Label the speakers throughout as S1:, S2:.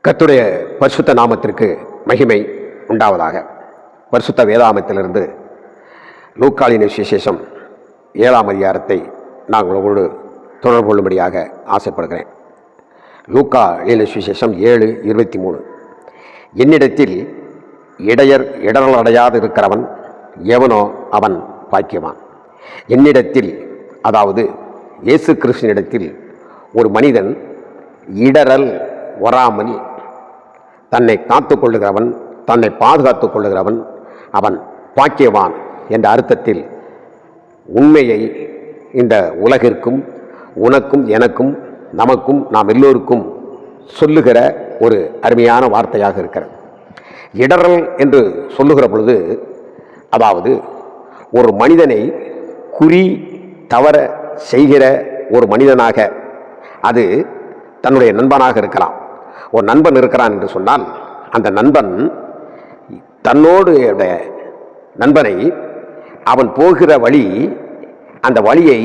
S1: கர்த்தருடைய பரிசுத்த நாமத்திற்கு மகிமை உண்டாவதாக. பரிசுத்த வேதாகமத்திலிருந்து லூக்காளின் விசேஷம் 7ஆம் அதிகாரத்தை நான் உங்களோடு தொடர்பு கொள்ளும்படியாக ஆசைப்படுகிறேன். லூக்கா விசேஷம் 7:23. என்னிடத்தில் இடரல் அடையாது இருக்கிறவன் எவனோ அவன் பாக்கியவான். என்னிடத்தில், அதாவது இயேசு கிறிஸ்துவினிடத்தில் ஒரு மனிதன் இடரல் வராமல் தன்னை காத்து கொள்ளுகிறவன், தன்னை பாதுகாத்து கொள்ளுகிறவன் அவன் பாக்கியவான் என்ற அர்த்தத்தில் உண்மையை இந்த உலகிற்கும் உனக்கும் எனக்கும் நமக்கும் நாம் எல்லோருக்கும் சொல்லுகிற ஒரு அருமையான வார்த்தையாக இருக்கிறது. இடரல் என்று சொல்லுகிற பொழுது, அதாவது ஒரு மனிதனை குறி தவற செய்கிற ஒரு மனிதனாக, அது தன்னுடைய நண்பனாக இருக்கலாம். ஒரு நண்பன் இருக்கிறான் என்று சொன்னால், அந்த நண்பன் தன்னோடு நண்பனை அவன் போகிற வழி, அந்த வழியை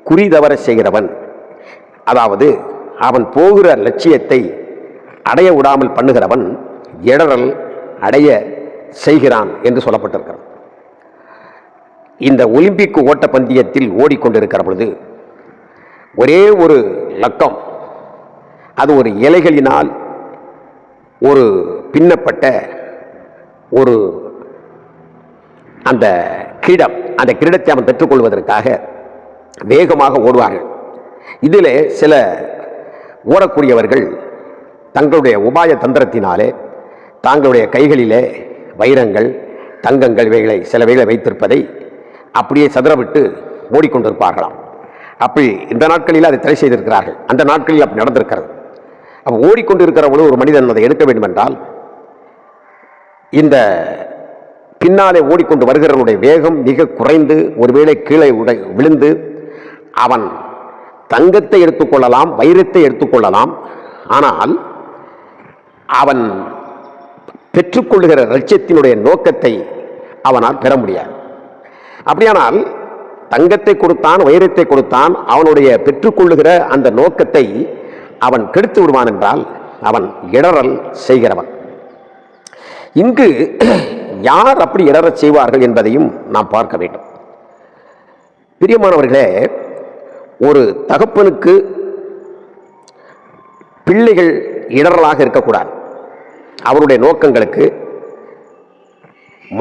S1: குறி தவற செய்கிறவன், அதாவது அவன் போகிற லட்சியத்தை அடைய விடாமல் பண்ணுகிறவன் இடரல் அடைய செய்கிறான் என்று சொல்லப்பட்டிருக்கிறது. இந்த ஒலிம்பிக் ஓட்ட பந்தயத்தில் ஓடிக்கொண்டிருக்கிற பொழுது ஒரே ஒரு லக்கம், அது ஒரு இலைகளினால் ஒரு பின்னப்பட்ட ஒரு அந்த கிரீடம், அந்த கிரீடத்தை அவன் பெற்றுக்கொள்வதற்காக வேகமாக ஓடுவார்கள். இதில் சில ஓடக்கூடியவர்கள் தங்களுடைய உபாய தந்திரத்தினாலே தங்களுடைய கைகளிலே வைரங்கள், தங்கங்கள் இவைகளை சிலவைகளை வைத்திருப்பதை அப்படியே சதுரவிட்டு ஓடிக்கொண்டிருப்பார்களாம். அப்படி இந்த நாட்களில் அதை தடை செய்திருக்கிறார்கள். அந்த நாட்களில் அப்படி நடந்திருக்கிறது. அப்போ ஓடிக்கொண்டிருக்கிற பொழுது ஒரு மனிதன் அதை எடுக்க வேண்டும் என்றால், இந்த பின்னாலே ஓடிக்கொண்டு வருகிறவனுடைய வேகம் மிக குறைந்து ஒருவேளை கீழே விழுந்து அவன் தங்கத்தை எடுத்துக்கொள்ளலாம், வைரத்தை எடுத்துக்கொள்ளலாம். ஆனால் அவன் பெற்றுக்கொள்ளுகிற லட்சியத்தினுடைய நோக்கத்தை அவனால் பெற முடியாது. அப்படியானால் தங்கத்தை கொடுத்தான், வைரத்தை கொடுத்தான், அவனுடைய பெற்றுக்கொள்ளுகிற அந்த நோக்கத்தை அவன் கெடுத்து விடுவான் என்றால் அவன் இடரல் செய்கிறவன். இங்கு யார் அப்படி இடரச் செய்வார்கள் என்பதையும் நாம் பார்க்க வேண்டும். பிரியமானவர்களே, ஒரு தகப்பனுக்கு பிள்ளைகள் இடரலாக இருக்கக்கூடாது. அவருடைய நோக்கங்களுக்கு,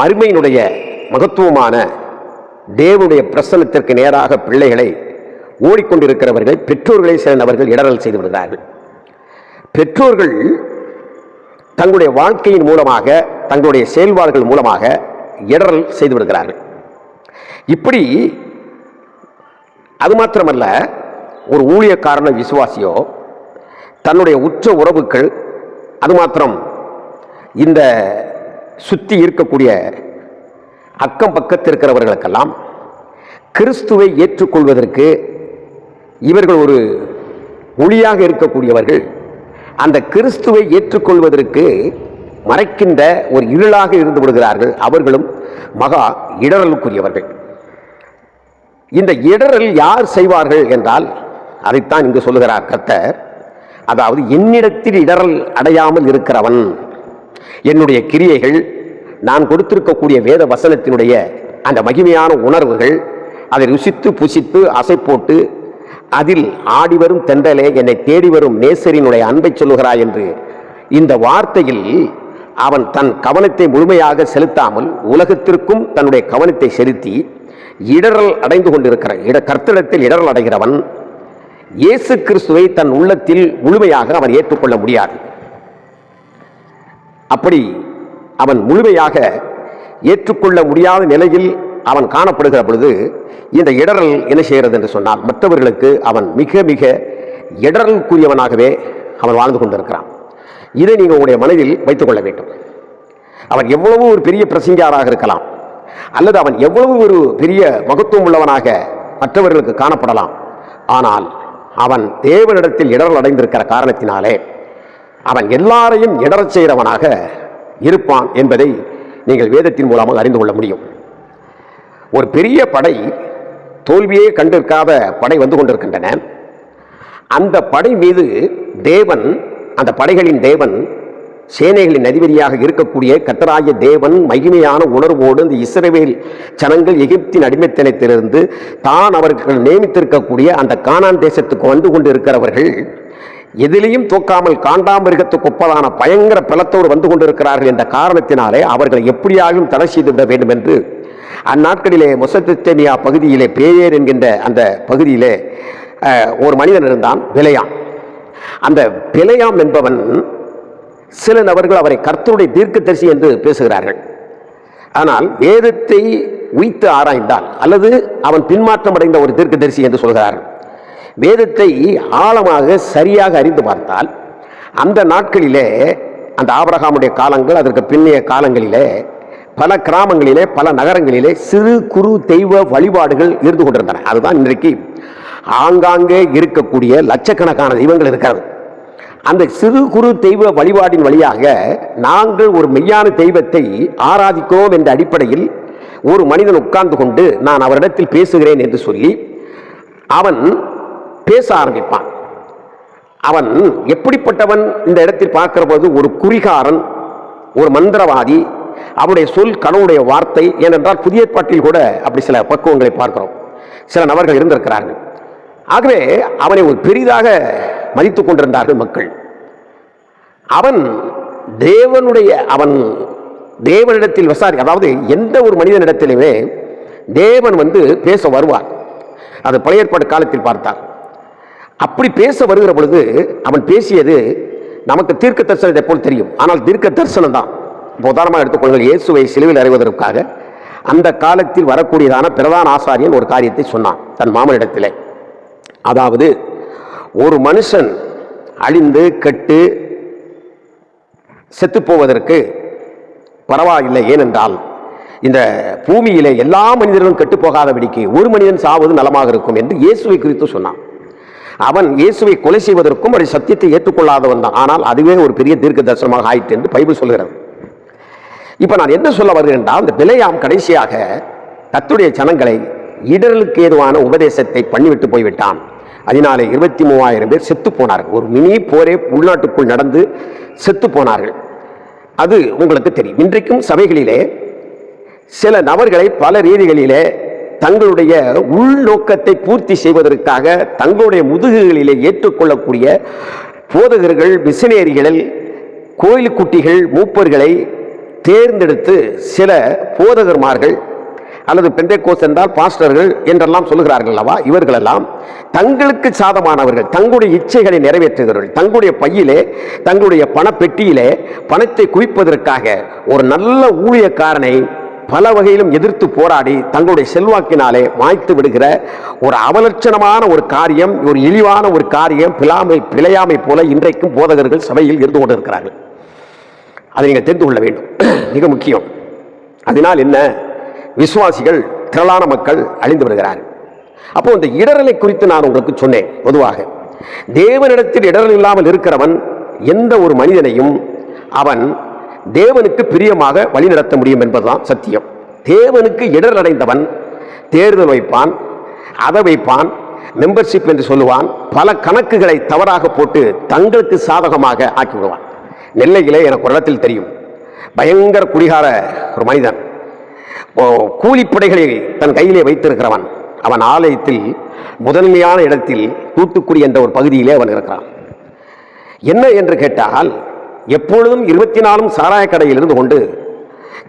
S1: மறுமையினுடைய மகத்துவமான தேவனுடைய பிரசன்னத்திற்கு நேராக பிள்ளைகளை ஓடிக்கொண்டிருக்கிறவர்கள், பெற்றோர்களை சேர்ந்தவர்கள் இடரல் செய்து விடுகிறார்கள். பெற்றோர்கள் தங்களுடைய வாழ்க்கையின் மூலமாக, தங்களுடைய செயல்பாடுகள் மூலமாக இடரல் செய்து விடுகிறார்கள். இப்படி அது மாத்திரமல்ல, ஒரு ஊழியக்காரன விசுவாசியோ தன்னுடைய உற்ற உறவுகள், அது மாத்திரம் இந்த சுற்றி இருக்கக்கூடிய அக்கம் பக்கத்தில் இருக்கிறவர்களுக்கெல்லாம் கிறிஸ்துவை ஏற்றுக்கொள்வதற்கு இவர்கள் ஒரு ஒளியாக இருக்கக்கூடியவர்கள், அந்த கிறிஸ்துவை ஏற்றுக்கொள்வதற்கு மறைக்கின்ற ஒரு இருளாக இருந்து விடுகிறார்கள். அவர்களும் மகா இடரலுக்குரியவர்கள். இந்த இடரல் யார் செய்வார்கள் என்றால், அதைத்தான் இங்கு சொல்லுகிறார் கர்த்தர். அதாவது என்னிடத்தில் இடரல் அடையாமல் இருக்கிறவன், என்னுடைய கிரியைகள், நான் கொடுத்திருக்கக்கூடிய வேத வசனத்தினுடைய அந்த மகிமையான உணர்வுகள், அதை ருசித்து புசித்து அசை போட்டு அதில் ஆடி வரும் தென்றலே என்னை தேடி வரும் நேசரினுடைய அன்பை சொல்லுகிறாய் என்று இந்த வார்த்தையில் அவன் தன் கவனத்தை முழுமையாக செலுத்தாமல் உலகத்திற்கும் தன்னுடைய கவனத்தை செலுத்தி இடரல் அடைந்து கொண்டிருக்கிற கர்த்தரிடத்தில் இடரல் அடைகிறவன் இயேசு கிறிஸ்துவை தன் உள்ளத்தில் முழுமையாக அவன் ஏற்றுக்கொள்ள முடியாது. அப்படி அவன் முழுமையாக ஏற்றுக்கொள்ள முடியாத நிலையில் அவன் காணப்படுகிற பொழுது இந்த இடரல் என்ன செய்கிறது என்று சொன்னால், மற்றவர்களுக்கு அவன் மிக மிக இடரலுக்குரியவனாகவே அவன் வாழ்ந்து கொண்டிருக்கிறான். இதை நீங்கள் உங்களுடைய மனதில் வைத்துக் கொள்ள வேண்டும். அவன் எவ்வளவு ஒரு பெரிய பிரசங்கியாராக இருக்கலாம், அல்லது அவன் எவ்வளவு ஒரு பெரிய மகத்துவம் உள்ளவனாக மற்றவர்களுக்கு காணப்படலாம். ஆனால் அவன் தேவனிடத்தில் இடரல் அடைந்திருக்கிற காரணத்தினாலே அவன் எல்லாரையும் இடரச் செய்கிறவனாக இருப்பான் என்பதை நீங்கள் வேதத்தின் மூலமாக அறிந்து கொள்ள முடியும். ஒரு பெரிய படை, தோல்வியே கண்டிருக்காத படை வந்து கொண்டிருக்கின்றன. அந்த படை மீது தேவன் அந்த படைகளின் தேவன், சேனைகளின் அதிபதியாக இருக்கக்கூடிய கர்த்தராகிய தேவன் மகிமையான உணர்வோடு இந்த இஸ்ரவேல் ஜனங்கள் எகிப்தின் அடிமைத்தனத்திலிருந்து தான் அவர்கள் நியமித்திருக்கக்கூடிய அந்த கானான் தேசத்துக்கு வந்து கொண்டு இருக்கிறவர்கள் எதிலையும் தோக்காமல் காண்டாமிருகத்துக்கு ஒப்பதான பயங்கர பலத்தோடு வந்து கொண்டிருக்கிறார்கள் என்ற காரணத்தினாலே அவர்களை எப்படியாகவும் தடை செய்துவிட வேண்டும் என்று அந்நாட்களிலே மெசொப்பொத்தேமியா பகுதியிலே பேயேர் என்கின்ற அந்த பகுதியிலே ஒரு மனிதன் இருந்தான், பிலேயாம். அந்த பிலேயாம் என்பவன், சில நபர்கள் அவரை கர்த்தருடைய தீர்க்கதரிசி என்று பேசுகிறார்கள். ஆனால் வேதத்தை உய்த்து ஆராய்ந்தால் அல்லது அவன் பின்மாற்றம் அடைந்த ஒரு தீர்க்கதரிசி என்று சொல்கிறார்கள். வேதத்தை ஆழமாக சரியாக அறிந்து பார்த்தால் அந்த நாட்களிலே, அந்த ஆபிரகாமுடைய காலங்கள், அதற்கு பின்னைய காலங்களிலே பல கிராமங்களிலே பல நகரங்களிலே சிறு குறு தெய்வ வழிபாடுகள் இருந்து கொண்டிருந்தன. அதுதான் இன்றைக்கு ஆங்காங்கே இருக்கக்கூடிய லட்சக்கணக்கான தெய்வங்கள் இருக்கிறது. அந்த சிறு குறு தெய்வ வழிபாடின் வழியாக நாங்கள் ஒரு மெய்யான தெய்வத்தை ஆராதிக்கிறோம் என்ற அடிப்படையில் ஒரு மனிதன் உட்கார்ந்து கொண்டு நான் அவரிடத்தில் பேசுகிறேன் என்று சொல்லி அவன் பேச ஆரம்பிப்பான். அவன் எப்படிப்பட்டவன் இந்த இடத்தில் பார்க்கிற போது ஒரு குறிகாரன், ஒரு மந்திரவாதி, அவருடைய சொல் கடவுளுடைய வார்த்தை. ஏனென்றால் புதிய ஏற்பாட்டில் கூட அப்படி சில பக்குவங்களை பார்க்கிறோம். சில நபர்கள் இருந்திருக்கிறார்கள். ஆகவே அவனை ஒரு பெரிதாக மதித்துக் கொண்டிருந்தார்கள் மக்கள். அவன் தேவனிடத்தில் அதாவது எந்த ஒரு மனிதனிடத்திலுமே தேவன் பேச வருவார். அது பழைய ஏற்பாடு காலத்தில் பார்த்தார். அப்படி பேச வருகிற பொழுது அவன் பேசியது நமக்கு தீர்க்க தரிசனத்தை போல் தெரியும். ஆனால் தீர்க்க தரிசனம் தான். உதாரணமாக எடுத்துக்கொள்ளுங்கள், இயேசுவை சிலுவையில் அறைவதற்காக அந்த காலத்தில் வரக்கூடியதான பிரதான ஆசாரியன் ஒரு காரியத்தை சொன்னான் தன் மாமனிடத்திலே. அதாவது ஒரு மனுஷன் அழிந்து கெட்டு செத்து போவதற்கு பரவாயில்லை, ஏனென்றால் இந்த பூமியிலே எல்லா மனிதர்களும் கெட்டு போகாதபடிக்கு ஒரு மனிதன் சாவது நலமாக இருக்கும் என்று இயேசுவை குறித்து சொன்னான். அவன் இயேசுவை கொலை செய்வதற்கும் ஒரு சத்தியத்தை ஏற்றுக்கொள்ளாதவன் தான். ஆனால் அதுவே ஒரு பெரிய தீர்க்க தரிசனமாக ஆயிற்று என்று பைபிள் சொல்கிறது. இப்ப நான் என்ன சொல்ல வருகிறேன் என்றால், இந்த பிலேயாம் கடைசியாக கர்த்தருடைய ஜனங்களை இடரலுக்கு ஏதுவான உபதேசத்தை பண்ணிவிட்டு போய்விட்டான். அதனாலே 23,000 பேர் செத்து போனார்கள். ஒரு மினி போரே உள்நாட்டுக்குள் நடந்து செத்து போனார்கள். அது உங்களுக்கு தெரியும். இன்றைக்கும் சபைகளிலே சில நபர்களை பல ரீதிகளிலே தங்களுடைய உள்நோக்கத்தை பூர்த்தி செய்வதற்காக தங்களுடைய முதுகுகளிலே ஏற்றுக்கொள்ளக்கூடிய போதகர்கள், மிஷனரிகள், கோயில் குட்டிகள், மூப்பர்களை தேர்ந்தெடுத்து சில போதகர்மார்கள் அல்லது பெந்தேகோஸ்து என்றால் பாஸ்டர்கள் என்றெல்லாம் சொல்லுகிறார்கள் அல்லவா, இவர்களெல்லாம் தங்களுக்கு சாதமானவர்கள், தங்களுடைய இச்சைகளை நிறைவேற்றுகிறவர்கள். தங்களுடைய பையிலே, தங்களுடைய பணப்பெட்டியிலே பணத்தை குவிப்பதற்காக ஒரு நல்ல ஊழியக்காரனை பல வகையிலும் எதிர்த்து போராடி தங்களுடைய செல்வாக்கினாலே மாய்த்து விடுகிற ஒரு அவலட்சணமான ஒரு காரியம், ஒரு இழிவான ஒரு காரியம், பிழையாமை போல இன்றைக்கும் போதகர்கள் சபையில் இருந்து கொண்டிருக்கிறார்கள். அதை நீங்கள் தெரிந்து கொள்ள வேண்டும், மிக முக்கியம். அதனால் என்ன, விசுவாசிகள், திரளான மக்கள் அழிந்து வருகிறார்கள். அப்போ இந்த இடரலை குறித்து நான் உங்களுக்கு சொன்னேன். பொதுவாக தேவனிடத்தில் இடரல் இல்லாமல் இருக்கிறவன் எந்த ஒரு மனிதனையும் அவன் தேவனுக்கு பிரியமாக வழிநடத்த முடியும் என்பதுதான் சத்தியம். தேவனுக்கு இடர் அடைந்தவன் தேர்தல் வைப்பான், அதை வைப்பான், மெம்பர்ஷிப் என்று சொல்லுவான், பல கணக்குகளை தவறாக போட்டு தங்களுக்கு சாதகமாக ஆக்கிவிடுவான். நெல்லையிலே எனக்கு ஒரு இடத்தில் தெரியும், பயங்கர குடிகார ஒரு மனிதன், கூலிப்படைகளை தன் கையிலே வைத்திருக்கிறவன். அவன் ஆலயத்தில் முதன்மையான இடத்தில் தூத்துக்குடி என்ற ஒரு பகுதியிலே அவன் இருக்கிறான். என்ன என்று கேட்டால், எப்பொழுதும் 24 சாராய கடையில் இருந்து கொண்டு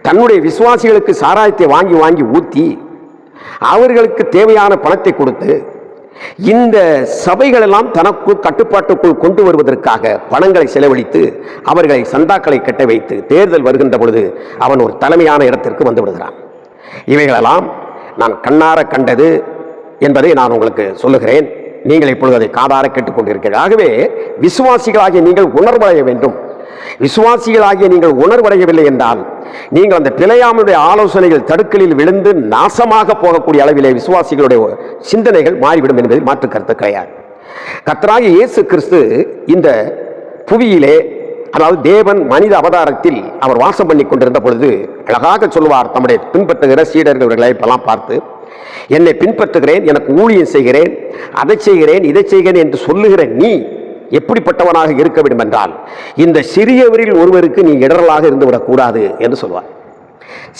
S1: தன்னுடைய விசுவாசிகளுக்கு சாராயத்தை வாங்கி வாங்கி ஊற்றி அவர்களுக்கு தேவையான பணத்தை கொடுத்து இந்த சபைகளெல்லாம் தனக்கு கட்டுப்பாட்டுக்குள் கொண்டு வருவதற்காக பணங்களை செலவழித்து அவர்களை சந்தாக்களை கட்ட வைத்து தேர்தல் வருகின்ற பொழுது அவன் ஒரு தலைமையான இடத்திற்கு வந்து விடுகிறான். இவைகளெல்லாம் நான் கண்ணார கண்டது என்பதை நான் உங்களுக்கு சொல்லுகிறேன். நீங்கள் இப்பொழுது அதை காதார கேட்டுக்கொண்டிருக்கிறீர்கள். ஆகவே விசுவாசிகளாகிய நீங்கள் உணர்வடைய வேண்டும். விசுவாசிகளாகிய நீங்கள் உணர்வடையவில்லை என்றால் நீங்கள் அந்த பிழையாமுடைய ஆலோசனைகள் தடுக்கலில் விழுந்து நாசமாக போகக்கூடிய அளவிலே விசுவாசிகளுடைய சிந்தனைகள் மாறிவிடும் என்பதில் மாற்று கருத்து கிடையாது. கர்த்தராகிய இயேசு கிறிஸ்து இந்த புவியிலே, அதாவது தேவன் மனித அவதாரத்தில் அவர் வாசம் பண்ணி கொண்டிருந்த பொழுது அழகாக சொல்வார் தம்முடைய பின்பற்றுகிற சீடர்களை இப்பெல்லாம் பார்த்து, என்னை பின்பற்றுகிறேன், எனக்கு ஊழியம் செய்கிறேன், அதை செய்கிறேன், இதை செய்கிறேன் என்று சொல்லுகிற நீ எப்படிப்பட்டவனாக இருக்க வேண்டும் என்றால், இந்த சிறியவரில் ஒருவருக்கு நீ இடரலாக இருந்துவிடக் கூடாது என்று சொல்வார்.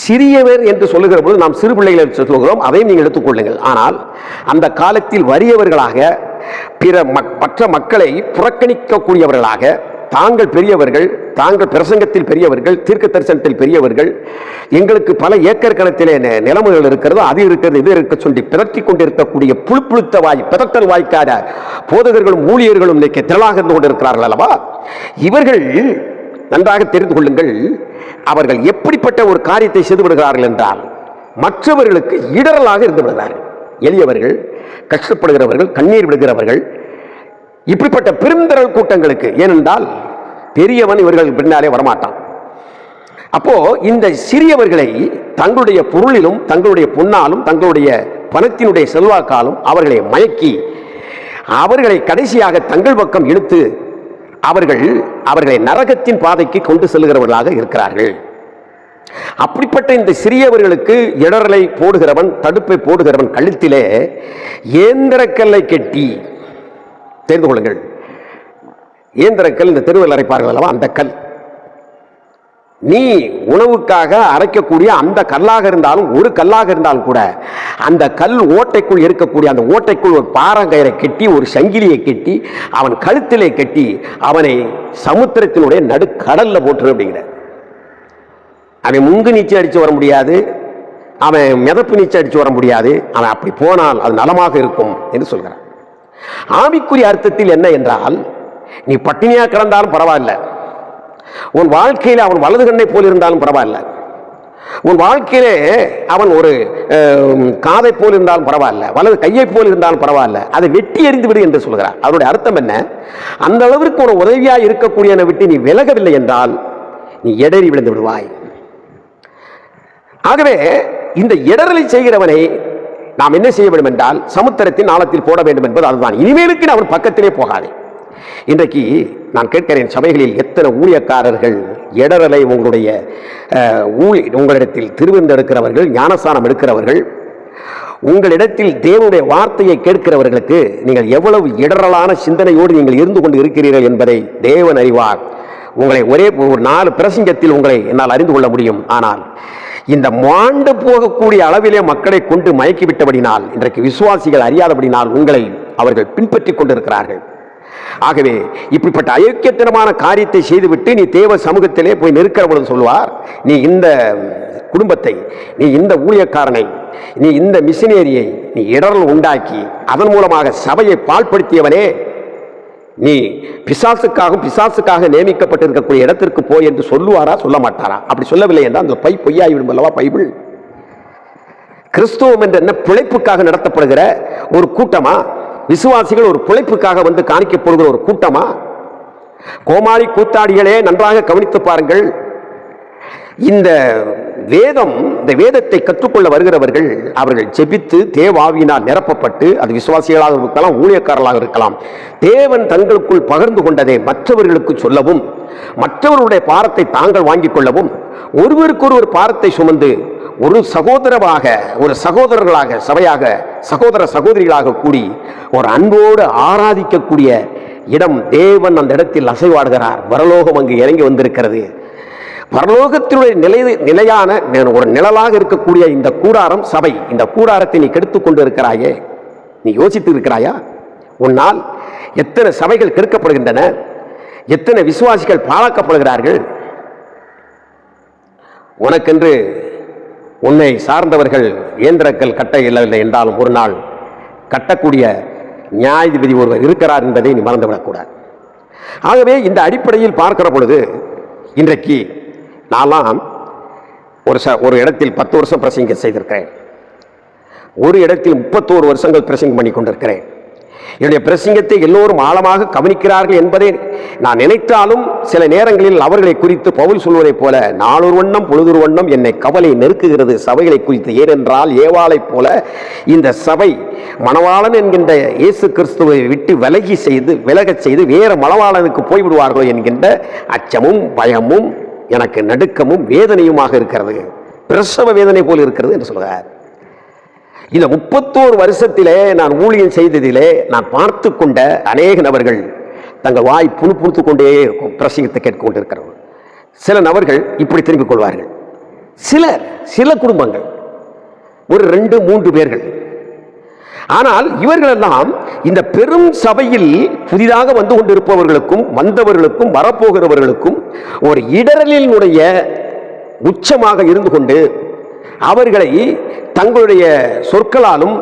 S1: சிறியவர் என்று சொல்லுகிற போது நாம் சிறு பிள்ளைகளை சொல்கிறோம், அதையும் நீங்கள் எடுத்துக்கொள்ளுங்கள். ஆனால் அந்த காலத்தில் வறியவர்களாக, மற்ற மக்களை புறக்கணிக்கக்கூடியவர்களாக, தாங்கள் பெரியவர்கள், தாங்கள் பிரசங்கத்தில் பெரியவர்கள், தீர்க்க தரிசனத்தில் பெரியவர்கள், எங்களுக்கு பல ஏக்கர் கணத்திலே நிலைமைகள் இருக்கிறது, அது இருக்கிறது, இது இருக்க சொல்லி பிதற்றி கொண்டிருக்கக்கூடிய புழுப்புழுத்த வாய், பிதற்றல் வாய்க்காத போதகர்களும் ஊழியர்களும் இன்னைக்கு திரளாக இருந்து கொண்டிருக்கிறார்கள் அல்லவா? இவர்கள் நன்றாக தெரிந்து கொள்ளுங்கள், அவர்கள் எப்படிப்பட்ட ஒரு காரியத்தை செய்து விடுகிறார்கள் என்றால், மற்றவர்களுக்கு இடரலாக இருந்து விடுகிறார்கள். எளியவர்கள், கஷ்டப்படுகிறவர்கள், கண்ணீர் விடுகிறவர்கள், இப்படிப்பட்ட பெருந்திரள் கூட்டங்களுக்கு. ஏனென்றால் பெரியவன் இவர்கள் பின்னாலே வரமாட்டான். அப்போ இந்த சிறியவர்களை தங்களுடைய பொருளிலும், தங்களுடைய பொன்னாலும், தங்களுடைய பணத்தினுடைய செல்வாக்காலும் அவர்களை மயக்கி, அவர்களை கடைசியாக தங்கள் பக்கம் இழுத்து அவர்களை நரகத்தின் பாதைக்கு கொண்டு செல்கிறவர்களாக இருக்கிறார்கள். அப்படிப்பட்ட இந்த சிறியவர்களுக்கு இடரலை போடுகிறவன், தடுப்பை போடுகிறவன் கழுத்திலே ஏந்திரக்கல்லை கெட்டி, தெரிந்து கொள்ளுங்கள், ஏந்திரக்கல் இந்த தெருவில் அரைப்பார்கள் அல்லவா, அந்த கல், நீ உணவுக்காக அரைக்கக்கூடிய அந்த கல்லாக இருந்தாலும், ஒரு கல்லாக இருந்தாலும் கூட, அந்த கல் ஓட்டைக்குள் இருக்கக்கூடிய அந்த ஓட்டைக்குள் ஒரு பாறங்கயிறை கட்டி, ஒரு சங்கிலியை கட்டி, அவன் கழுத்திலே கட்டி, அவனை சமுத்திரத்தினுடைய நடுக்கடல்ல போட்டுரு அப்படிங்கிற. அவன் முங்கு நீச்சல் அடித்து வர முடியாது, அவன் மிதப்பு நீச்சல் அடித்து வர முடியாது, அவன் அப்படி போனால் அது நலமாக இருக்கும் என்று சொல்கிறான். ஆவிக்குரிய அர்த்தத்தில் என்ன என்றால், நீ பட்டினியா கிடந்தாலும் பரவாயில்ல, உன் வாழ்க்கையில் அவன் வலது கண்ணை போல் இருந்தாலும் பரவாயில்ல, உன் வாழ்க்கையிலே அவன் ஒரு காதை போல் இருந்தாலும் பரவாயில்ல, வலது கையை போல் இருந்தாலும் பரவாயில்ல, அதை வெட்டி எறிந்து விடு என்று சொல்கிறார். அதனுடைய அர்த்தம் என்ன? அந்த அளவிற்கு ஒரு உதவியாக இருக்கக்கூடியவனை விட்டு நீ விலகவில்லை என்றால் நீ இடறி விழுந்து விடுவாய். ஆகவே இந்த இடரலை செய்கிறவனை நாம் என்ன செய்ய வேண்டும் என்றால், சமுத்திரத்தின் ஆழத்தில் போட வேண்டும் என்பது அதுதான். இனிமேலுக்கு அவன் பக்கத்திலே போகாதே. இன்றைக்கு நான் கேட்கிறேன், சபைகளில் எத்தனை ஊழியக்காரர்கள் இடரலை உங்களிடத்தில் திருவிருந்தெடுக்கிறவர்கள், ஞானஸ்தானம் எடுக்கிறவர்கள், உங்களிடத்தில் தேவனுடைய வார்த்தையை கேட்கிறவர்களுக்கு நீங்கள் எவ்வளவு இடரலான சிந்தனையோடு நீங்கள் இருந்து கொண்டு இருக்கிறீர்கள் என்பதை தேவன் அறிவார். உங்களை ஒரே ஒரு 4 பிரசங்கத்தில் உங்களை என்னால் அறிந்து கொள்ள முடியும். ஆனால் இந்த மாண்டு போகக்கூடிய அளவிலே மக்களை கொண்டு மயக்கிவிட்டபடினால், இன்றைக்கு விசுவாசிகள் அறியாதபடினால் உங்களை அவர்கள் பின்பற்றி கொண்டிருக்கிறார்கள். ஆகவே இப்படிப்பட்ட அயோக்கியத்தனமான காரியத்தை செய்துவிட்டு நீ தேவ சமூகத்திலே போய் நிற்கிற பொழுது சொல்லுவார், நீ இந்த குடும்பத்தை, நீ இந்த ஊழியக்காரனை, நீ இந்த மிஷினரியை நீ இடரல் உண்டாக்கி அதன் மூலமாக சபையை பாழ்படுத்தியவனே, நீ பிசாசுக்காக நியமிக்கப்பட்டிருக்கக்கூடிய இடத்திற்கு போய் என்று சொல்லுவாரா, சொல்ல மாட்டாரா? அப்படி சொல்லவில்லை என்றால் அந்த பொய்யாகிவிடும் அல்லவா பைபிள். கிறிஸ்துவம் என்ற என்ன பிழைப்புக்காக நடத்தப்படுகிற ஒரு கூட்டமா? விசுவாசிகள் ஒரு பிழைப்புக்காக வந்து காணிக்கப்படுகிற ஒரு கூட்டமா? கோமாளி கூத்தாடிகளே, நன்றாக கவனித்து பாருங்கள். இந்த வேதத்தை கற்றுக்கொள்ள வருகிறவர்கள், அவர்கள் ஜெபித்து தேவாவியினால் நிரப்பப்பட்டு, அது விசுவாசிகளாக இருக்கலாம், ஊழியக்காரர்களாக இருக்கலாம், தேவன் தங்களுக்குள் பகிர்ந்து கொண்டதை மற்றவர்களுக்கு சொல்லவும், மற்றவர்களுடைய பாரத்தை தாங்கள் வாங்கிக் கொள்ளவும், ஒருவருக்கொருவர் பாரத்தை சுமந்து ஒரு சகோதரர்களாக சபையாக, சகோதர சகோதரிகளாக கூடி ஒரு அன்போடு ஆராதிக்கக்கூடிய இடம். தேவன் அந்த இடத்தில் அசைவாடுகிறார். பரலோகம் அங்கு இறங்கி வந்திருக்கிறது. பரலோகத்தினுடைய நிலையான ஒரு நிழலாக இருக்கக்கூடிய இந்த கூடாரம் சபை. இந்த கூடாரத்தை நீ கெடுத்துக் கொண்டு இருக்கிறாயே, நீ யோசித்து இருக்கிறாயா? உன்னால் எத்தனை சபைகள் கெடுக்கப்படுகின்றன, எத்தனை விசுவாசிகள் பாழாக்கப்படுகிறார்கள். உனக்கென்று உன்னை சார்ந்தவர்கள் இயந்திரக்கல் கட்ட இல்லை என்றாலும் ஒரு நாள் கட்டக்கூடிய நியாயாதிபதி ஒருவர் இருக்கிறார் என்பதை நீ மறந்துவிடக்கூடாது. ஆகவே இந்த அடிப்படையில் பார்க்கிற பொழுது, இன்றைக்கு நான்லாம் ஒரு இடத்தில் 10 வருஷம் பிரசங்கம் செய்திருக்கிறேன். ஒரு இடத்தில் 31 வருஷங்கள் பிரசங்கம் பண்ணி கொண்டிருக்கிறேன். என்னுடைய பிரசங்கத்தை எல்லோரும் ஆழமாக கவனிக்கிறார்கள் என்பதை நான் நினைத்தாலும், சில நேரங்களில் அவர்களை குறித்து பவுல் சொல்வதைப் போல, நாளொரு வண்ணம் பொழுதொரு வண்ணம் என்னை கவலை நெருக்குகிறது சபைகளை குறித்து. ஏனென்றால் ஏவாளை போல இந்த சபை மணவாளன் என்கின்ற இயேசு கிறிஸ்துவை விட்டு விலகச் செய்து வேறு மணவாளனுக்கு போய்விடுவார்களோ என்கின்ற அச்சமும் பயமும் எனக்கு நடுக்கமும் வேதனையுமாக இருக்கிறது. பிரசவ வேதனை போல் இருக்கிறது என்று சொல்கிறார். இந்த 31 வருஷத்திலே நான் ஊழியம் செய்ததிலே நான் பார்த்து கொண்ட அநேக நபர்கள் தங்கள் வாய் புணுத்து கொண்டே இருக்கும் பிரசங்கத்தை கேட்டுக் கொண்டிருக்கிறவர்கள். சில நபர்கள் இப்படி திரும்பிக் கொள்வார்கள். சில குடும்பங்கள் ஒரு 2-3 பேர்கள். ஆனால் இவர்களெல்லாம் இந்த பெரும் சபையில் புதிதாக வந்து கொண்டிருப்பவர்களுக்கும் வந்தவர்களுக்கும் வரப்போகிறவர்களுக்கும் ஒரு இடரலினுடைய உச்சமாக இருந்து கொண்டு அவர்களை தங்களுடைய சொற்களாலும்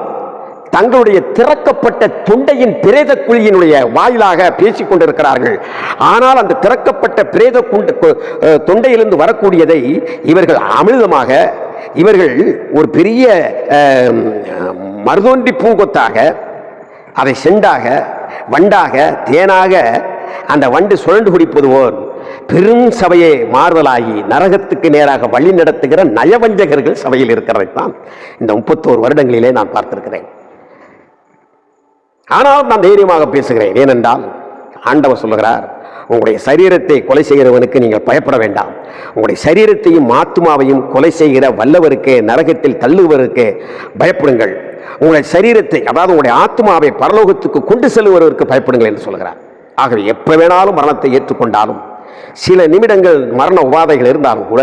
S1: தங்களுடைய திறக்கப்பட்ட தொண்டையின் பிரேத குழியினுடைய வாயிலாக பேசிக் கொண்டிருக்கிறார்கள். ஆனால் அந்த திறக்கப்பட்ட பிரேத தொண்டையிலிருந்து வரக்கூடியதை இவர்கள் அமிர்தமாக, இவர்கள் ஒரு பெரிய மருதோண்டி பூங்கொத்தாக, அதை செண்டாக, வண்டாக, தேனாக அந்த வண்டு சுழண்டு குடிப்பது போல் பெரும் சபையை மாறுதலாகி நரகத்துக்கு நேராக வழி நடத்துகிற நயவஞ்சகர்கள் சபையில் இருக்கிறதைத்தான் இந்த 31 வருடங்களிலே நான் பார்த்திருக்கிறேன். ஆனால் நான் தைரியமாக பேசுகிறேன். ஏனென்றால் ஆண்டவர் சொல்லுகிறார், உங்களுடைய சரீரத்தை கொலை செய்கிறவனுக்கு நீங்கள் பயப்பட வேண்டாம். உங்களுடைய சரீரத்தையும் ஆத்துமாவையும் கொலை செய்கிற வல்லவருக்கு, நரகத்தில் தள்ளுவருக்கு பயப்படுங்கள். உங்களுடைய சரீரத்தை, அதாவது உங்களுடைய ஆத்துமாவை பரலோகத்துக்கு கொண்டு செல்லுவதற்கு பயப்படுங்கள் என்று சொல்கிறார். ஆகவே எப்ப வேணாலும் மரணத்தை ஏற்றுக்கொண்டாலும், சில நிமிடங்கள் மரண உபாதைகள் இருந்தாலும் கூட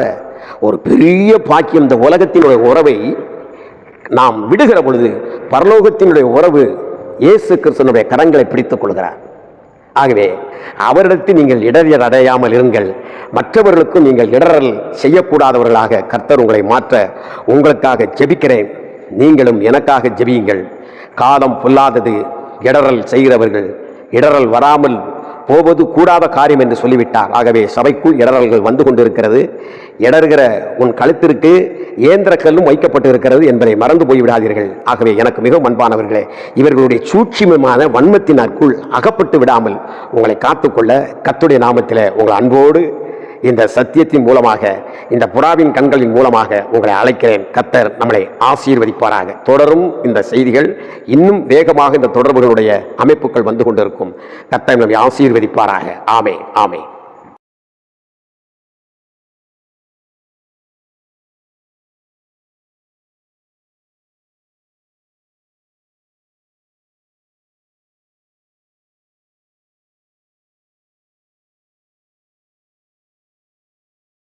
S1: ஒரு பெரிய பாக்கியம், இந்த உலகத்தினுடைய உறவை நாம் விடுகிற பொழுது பரலோகத்தினுடைய உறவு இயேசு கிறிஸ்துவினுடைய கரங்களை பிடித்துக் கொள்கிறார். ஆகவே அவரிடத்தில் நீங்கள் இடரல் அடையாமல் இருங்கள். மற்றவர்களுக்கும் நீங்கள் இடரல் செய்யக்கூடாதவர்களாக கர்த்தர் உங்களை மாற்ற உங்களுக்காக ஜெபிக்கிறேன். நீங்களும் எனக்காக ஜெபியுங்கள். காலம் பொல்லாதது. இடரல் செய்கிறவர்கள் இடரல் வராமல் போவது கூடாத காரியம் என்று சொல்லிவிட்டார். ஆகவே சபைக்குள் இடரல்கள் வந்து கொண்டிருக்கிறது. இடர்கிற உன் கழுத்திற்கு இயந்திர கல்லும் வைக்கப்பட்டு இருக்கிறது என்பதை மறந்து போய்விடாதீர்கள். ஆகவே எனக்கு மிகவும் அன்பானவர்களே, இவர்களுடைய சூட்சுமமான வன்மத்தினருக்குள் அகப்பட்டு விடாமல் உங்களை காத்துக்கொள்ள கர்த்தருடைய நாமத்திலே உங்கள் அன்போடு இந்த சத்தியத்தின் மூலமாக, இந்த புறாவின் கண்களின் மூலமாக உங்களை அழைக்கிறேன். கர்த்தர் நம்மளை ஆசீர்வதிப்பாராக. தொடரும் இந்த செய்திகள், இன்னும் வேகமாக இந்த தொடர்புகளுடைய அமைப்புகள் வந்து கொண்டிருக்கும். கர்த்தர் நம்மை ஆசீர்வதிப்பாராக. ஆமே ஆமே.